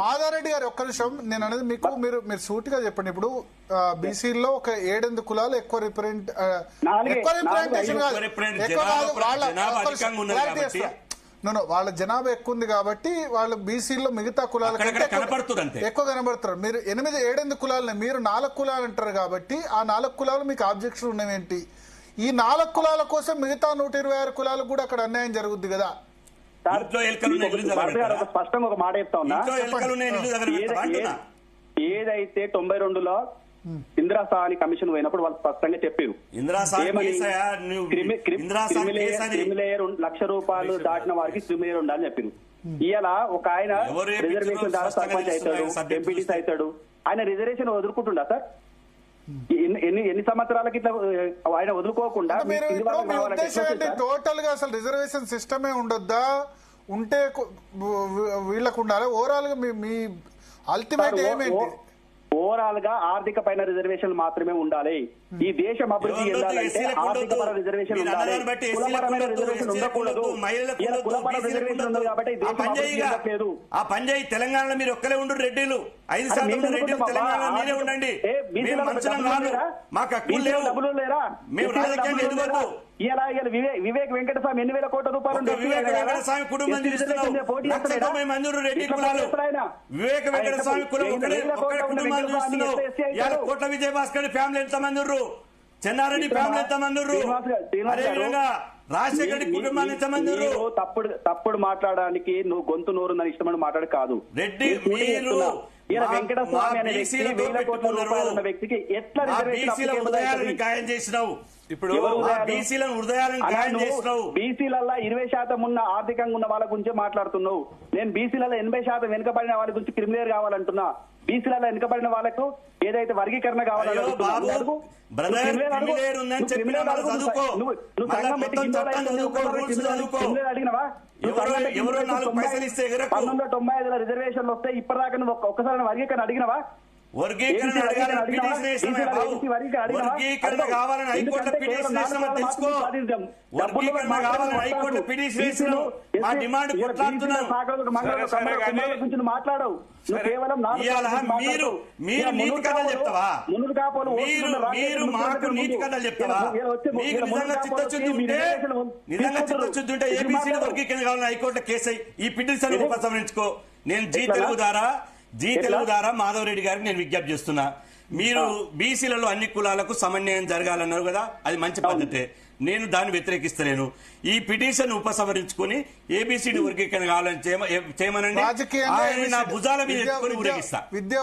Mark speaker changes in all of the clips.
Speaker 1: మాధారెడ్డి గారు ఒక్క నిమిషం, నేను అనేది మీకు మీరు సూటిగా చెప్పండి. ఇప్పుడు బీసీలో ఒక 7 కులాలు ఎక్కువ రిప్రజెంటేషన్ వాళ్ళ జనాభా ఎక్కువ ఉంది కాబట్టి వాళ్ళు బీసీలో మిగతా కులాల ఎక్కువ కనబడుతున్నారు. మీరు 7 కులాలని మీరు 4 కులాలు అంటారు కాబట్టి ఆ 4 కులాలు మీకు ఆబ్జెక్షన్ ఉన్నవేంటి? ఈ 4 కులాల కోసం మిగతా 126 కులాలకు కూడా అక్కడ అన్యాయం జరుగుద్ది కదా?
Speaker 2: స్పష్టంగా ఒక మాట చెప్తా ఉన్నా, ఏదైతే 92లో ఇందిరాసాని కమిషన్ పోయినప్పుడు వాళ్ళు స్పష్టంగా చెప్పారు, క్రిమిలేయర్ 1,00,000 రూపాయలు దాటిన వారికి క్రిమిలేయర్ ఉండాలని చెప్పారు. ఇవాళ ఒక ఆయన రిజర్వేషన్ ద్వారా సర్పంచ్ అవుతాడు, ఎంపీటీస్ అవుతాడు, ఆయన రిజర్వేషన్ వదులుకుంటుండా సార్? ఎన్ని సంవత్సరాలకి ఇట్లా ఆయన వదులుకోకుండా
Speaker 1: టోటల్ గా అసలు రిజర్వేషన్ సిస్టమే ఉండొద్దా? ఉంటే వీళ్ళకు ఉండాలి. ఓవరాల్ గా మీ అల్టిమేట్ ఏమేంటి?
Speaker 2: ఓవరాల్ గా ఆర్థిక పైన రిజర్వేషన్ మాత్రమే ఉండాలి. ఈ దేశం అభివృద్ధి చెందాలంటే ఆర్థిక పర రిజర్వేషన్ ఉండాలి, కులపరమైన రిజర్వేషన్ ఉండకూడదు. కులపర రిజర్వేషన్ ఉంది కాబట్టి లేదు.
Speaker 3: ఆ పంజాయి తెలంగాణలో మీరు ఒక్కలే ఉండు, రెడ్డిలు 5% రెడ్డిలు తెలంగాణలో మీరే ఉండండి. మాకు హక్కులు లేవు, మేము రాజకీయంగా ఎదుగుతూ
Speaker 2: వివేక్ వెంకటస్వామి 8,000 కోట్ల రూపాయలు
Speaker 3: వివేక వెంకటస్వామి కుటుంబం చూస్తున్నావు. 190 మంది రెడ్డి కులాలు వివేక వెంకటస్వామి కులం కుటుంబాన్ని చూస్తున్నావు. కోట్ల విజయభాస్కర్ ఫ్యామిలీ ఎంత మంది ఉర్రు, చెన్నారెడ్డి ఫ్యామిలీ ఎంత మంది ఉర్రు, అదేవిధంగా రాజశేఖర రెడ్డి కుటుంబాన్ని ఎంత మంది ఉర్రు.
Speaker 2: తప్పుడు మాట్లాడడానికి నువ్వు గొంతు నోరుందని ఇష్టమని మాట్లాడు కాదు
Speaker 3: రెడ్డి. మీరు
Speaker 2: వెంకటస్వామి అనే వ్యక్తి 1,000 కోట్ల రూపాయలు ఉన్న వ్యక్తికి ఎట్లా
Speaker 3: హృదయాలను గాయం చేసినావు? ఇప్పుడు బీసీలను హృదయాలను గాయం చేసినావు.
Speaker 2: బీసీలలో 20% ఉన్న ఆర్థికంగా ఉన్న వాళ్ళ గురించి మాట్లాడుతున్నావు. నేను బీసీలలో 80% వెనుకబడిన వాళ్ళ గురించి క్రిమిలేయర్ కావాలంటున్నా. బీసీలలో వెనుకబడిన వాళ్ళకు ఏదైతే వర్గీకరణ కావాలని అడిగినవా? 1995 రిజర్వేషన్లు వస్తే ఇప్పటిదాకా నువ్వు ఒక్కసారి వర్గీకరణ అడిగినవా?
Speaker 3: వర్గీకరణ కావాలని హైకోర్టులో పిటిషన్ వేసినామని తెలుసుకో. వర్గీకరణ కావాలని హైకోర్టులో పిటిషన్ వేసినాం. మా డిమాండ్ కొట్లాడుతున్నాం.
Speaker 2: మాట్లాడవు
Speaker 3: మీరు నీతి కథలు చెప్తావా? మీరు మాకు నీతి కథలు చెప్తావా? మీకు నిజంగా చిత్తశుద్ధి ఉంటే ఏబీసీ వర్గీకరణ కావాలని హైకోర్టులో కేసు అయ్యి ఈ పిటిషన్ ఉపసంహరించుకో. నేను జీ తెలుగు ద్వారా మాధవ్ రెడ్డి గారికి నేను విజ్ఞప్తి చేస్తున్నా. మీరు బీసీలలో అన్ని కులాలకు సమన్వయం జరగాలన్నారు కదా, అది మంచి పద్ధతే. నేను దాన్ని వ్యతిరేకిస్తలేను. ఈ పిటిషన్ ఉపసంహరించుకుని ఏబీసీడీ వర్గీకరణ కావాలని చేయమనండి. నా భుజాల మీద ఎత్తుకొని ఊరేగిస్తా.
Speaker 1: విద్యా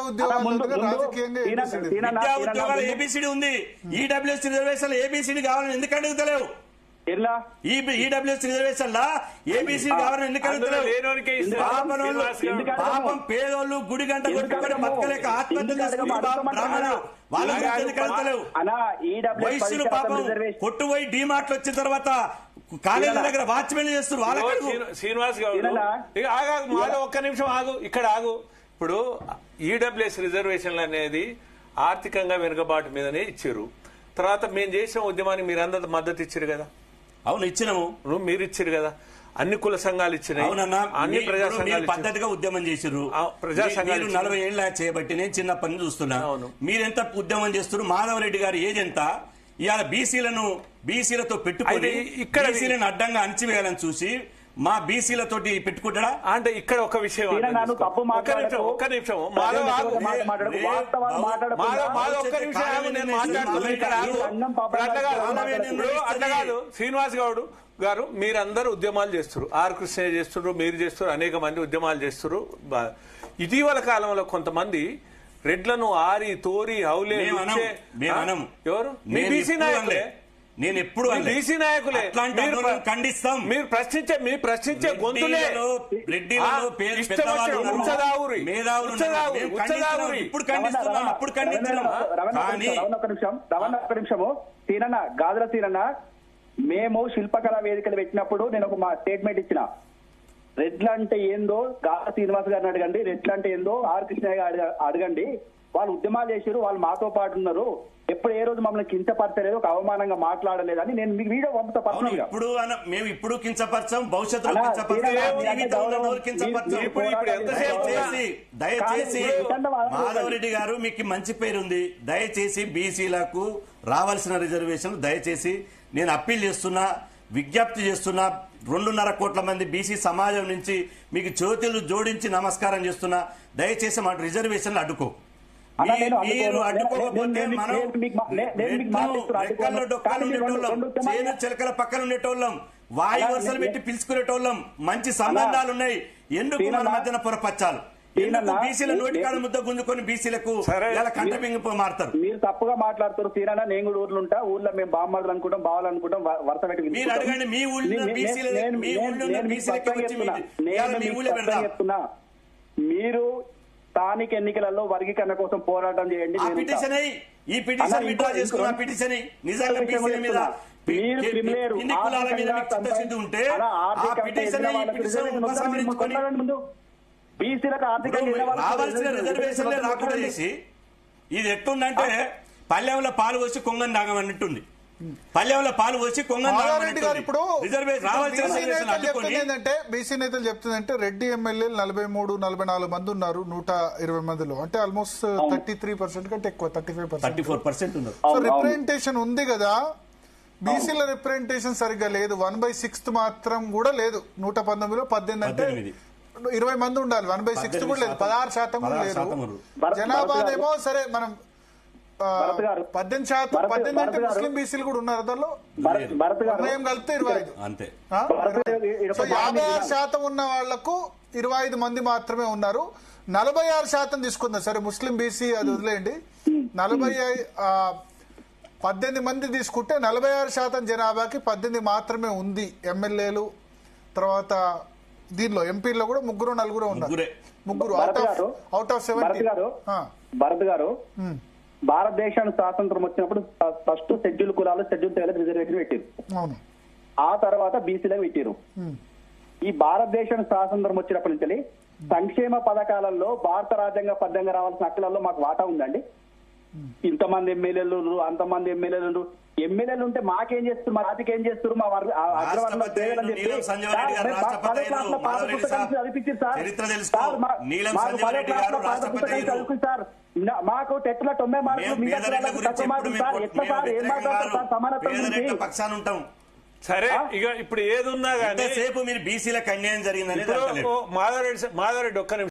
Speaker 1: ఉద్యోగాలు
Speaker 3: ఏబీసీడీ ఉంది. ఈడబ్ల్యూఎస్ రిజర్వేషన్ ఏబీసీడీ కావాలని ఎందుకు అడుగుతలేవు? ఈడబ్ల్యూఎస్ రిజర్వేషన్ లా ఏబీసీ కావాలని ఎందుకు అడుగుతలేవు? పాపం పేదోళ్ళు గుడి గంట కొట్టుకొని బతకలేక ఆత్మహత్య చేసుకుని బ్రాహ్మణులు వాళ్ళ ఎందుకు అడుగుతలేవు? వయస్సులు పాపం కొట్టుపోయి డీమార్ట్లు వచ్చిన తర్వాత కాలేజీ దగ్గర వాచ్మెన్ చేస్తున్నారు. వాళ్ళకి
Speaker 4: శ్రీనివాస్ గౌడ్ ఒక్క నిమిషం ఆగు, ఇక్కడ ఆగు. ఇప్పుడు ఈడబ్ల్యూఎస్ రిజర్వేషన్లు అనేది ఆర్థికంగా వెనుకబాటు మీదనే ఇచ్చారు. తర్వాత మేము చేసిన ఉద్యమానికి మీరందరూ మద్దతు ఇచ్చారు కదా?
Speaker 3: అవును, ఇచ్చినాము.
Speaker 4: మీరు ఇచ్చారు కదా, అన్ని కుల సంఘాలు ఇచ్చినాయి, అన్ని ప్రజా సంఘాలు
Speaker 3: పద్ధతిగా ఉద్యమం చేశారు. ప్రజా సంఘాలు 40 ఏళ్ల చేయబట్టి నేను చిన్నప్పటి నుంచి చూస్తున్నా. మీరెంత ఉద్యమం చేస్తున్నారు? మాధవ్ రెడ్డి గారి ఏజ్ ఎంత? ఇవాళ బీసీలతో పెట్టుకుని ఇక్కడ బీసీలను అడ్డంగా అణచివేయాలని చూసి మా బీసీలతోటి పెట్టుకుంటాడా?
Speaker 4: అంటే ఇక్కడ ఒక విషయం, ఒక్క నిమిషం అట్లా శ్రీనివాస్ గౌడ్ గారు, మీరందరూ ఉద్యమాలు చేస్తారు. ఆర్ కృష్ణయ్య చేస్తున్నారు, మీరు చేస్తారు, అనేక మంది ఉద్యమాలు చేస్తారు. ఇటీవల కాలంలో కొంతమంది రెడ్లను ఆరి తోరి హౌలే ఎవరు మీ బీసీ నాయకులే,
Speaker 3: నేను ఎప్పుడు
Speaker 4: బీసీ నాయకులే
Speaker 3: ఖండిస్తాం.
Speaker 4: మీరు ప్రశ్నించే గొంతులే
Speaker 3: ఇప్పుడు ఖండిస్తున్నాం, అప్పుడు ఖండించినాం.
Speaker 2: సీనన్న గాజుల సీనన్న, మేము శిల్పకళా వేదికలు పెట్టినప్పుడు నేను ఒక స్టేట్మెంట్ ఇచ్చిన, రెడ్ల అంటే ఏందో గాల శ్రీనివాస్ గారిని అడగండి, రెడ్ల అంటే ఏందో ఆర్ కృష్ణయ్య గారు అడగండి. వాళ్ళు ఉద్యమాలు చేశారు, వాళ్ళు మాతో పాటు ఉన్నారు. ఎప్పుడు ఏ రోజు మమ్మల్ని కించపరచలేదు, ఒక అవమానంగా మాట్లాడలేదని నేను మీకు వీడియో పంపుతా పర్సనల్ గా.
Speaker 3: ఇప్పుడు మేము ఇప్పుడు కించపరచాం, భవిష్యత్తులో దయచేసి మాధవరెడ్డి గారు మీకు మంచి పేరుంది, దయచేసి బీసీలకు రావాల్సిన రిజర్వేషన్ దయచేసి నేను అప్పీల్ చేస్తున్నా, విజ్ఞప్తి చేస్తున్నా. 2.5 కోట్ల మంది బీసీ సమాజం నుంచి మీకు చేతులు జోడించి నమస్కారం చేస్తున్నా, దయచేసి మా రిజర్వేషన్లు అడ్డుకో. మీరు అడ్డుకోకపోతే మనం రెక్కల్లో డొక్కలు ఉండేటోళ్ళం, చేను చిలకల పక్కన ఉండేటోళ్ళం, వాయు వరుసలు పెట్టి పిలుచుకునేటోళ్ళం, మంచి సంబంధాలు ఉన్నాయి. ఎందుకు మన మధ్యన పొరపచ్చాలు? ఎందుకు బీసీల నోటికాడ ముద్ద గుంజుకొని బీసీలకు కంటపింగి మారుతారు?
Speaker 2: మీరు తప్పుగా మాట్లాడుతారు సీనా. నేను కూడా ఊర్లు ఉంటా, ఊర్లో మేము బామ్మలు అనుకుంటాం, బావాలు అనుకుంటాం, వరుస పెట్టి
Speaker 3: మీరు అడగండి. మీ ఊళ్ళో
Speaker 2: చెప్తున్నా, మీరు స్థానిక ఎన్నికలలో వర్గీకరణ కోసం పోరాటం చేయండి. బీసీలకు
Speaker 3: రావాల్సిన రిజర్వేషన్లే రాకుండా చేసి ఇది ఎట్టుందంటే పల్లెంలో పాలు పోసి కొంగని తాగమన్నట్టుంది. పల్లెంలో పాలు పోసి
Speaker 1: కొంగరెడ్డి గారు ఇప్పుడు ఏంటంటే బీసీ నేతలు చెప్తుందంటే రెడ్డి ఎమ్మెల్యేలు 43-44 మంది ఉన్నారు 120 మందిలో, అంటే ఆల్మోస్ట్ 33% కంటే ఎక్కువ,
Speaker 3: 34% ఉన్నారు.
Speaker 1: సో రిప్రజెంటేషన్ ఉంది కదా, బీసీల రిప్రజెంటేషన్ సరిగ్గా లేదు. 1/6 మాత్రం కూడా లేదు. 119లో 18 అంటే 20 మంది ఉండాలి, 1/6 కూడా లేదు, 16% కూడా లేదు. జనాభానేమో సరే మనం 18% అంటే ముస్లిం బీసీలు కూడా ఉన్నారు దానిలో, కలిపితే 25
Speaker 3: అంతే.
Speaker 1: సో 56% ఉన్న వాళ్లకు 25 మంది మాత్రమే ఉన్నారు. 46% తీసుకుందాం సరే, ముస్లిం బీసీ అది వదిలేయండి, 18 మంది తీసుకుంటే 46% జనాభాకి 18 మాత్రమే ఉంది ఎమ్మెల్యేలు. తర్వాత దీనిలో ఎంపీల్లో కూడా 3-4 ఉన్నారు, 3 అవుట్ ఆఫ్ 70.
Speaker 2: భరత్ గారు, భారతదేశానికి స్వాతంత్రం వచ్చినప్పుడు ఫస్ట్ షెడ్యూల్ కులాలు, షెడ్యూల్ తెగలకు రిజర్వేషన్ పెట్టారు, ఆ తర్వాత బీసీలకు పెట్టారు. ఈ భారతదేశానికి స్వాతంత్రం వచ్చినప్పటి నుంచి సంక్షేమ పథకాలలో భారత రాజ్యాంగ పద్యంగా రావాల్సిన హక్కులలో మాకు వాటా ఉందండి. ఇంతమంది ఎమ్మెల్యేలు, అంతమంది ఎమ్మెల్యేలు ఉంటే మాకేం చేస్తారు, మా జాతికి ఏం చేస్తారు, మా సార్ మాకు టెట్లో 90 మార్కులు
Speaker 3: సమానత్వం.
Speaker 4: సరే, ఇక ఇప్పుడు ఏది ఉన్నా కానీ
Speaker 3: సేపు మీరు బీసీలకు అన్యాయం జరిగిందని
Speaker 4: మాధవరెడ్డి ఒక్క నిమిషం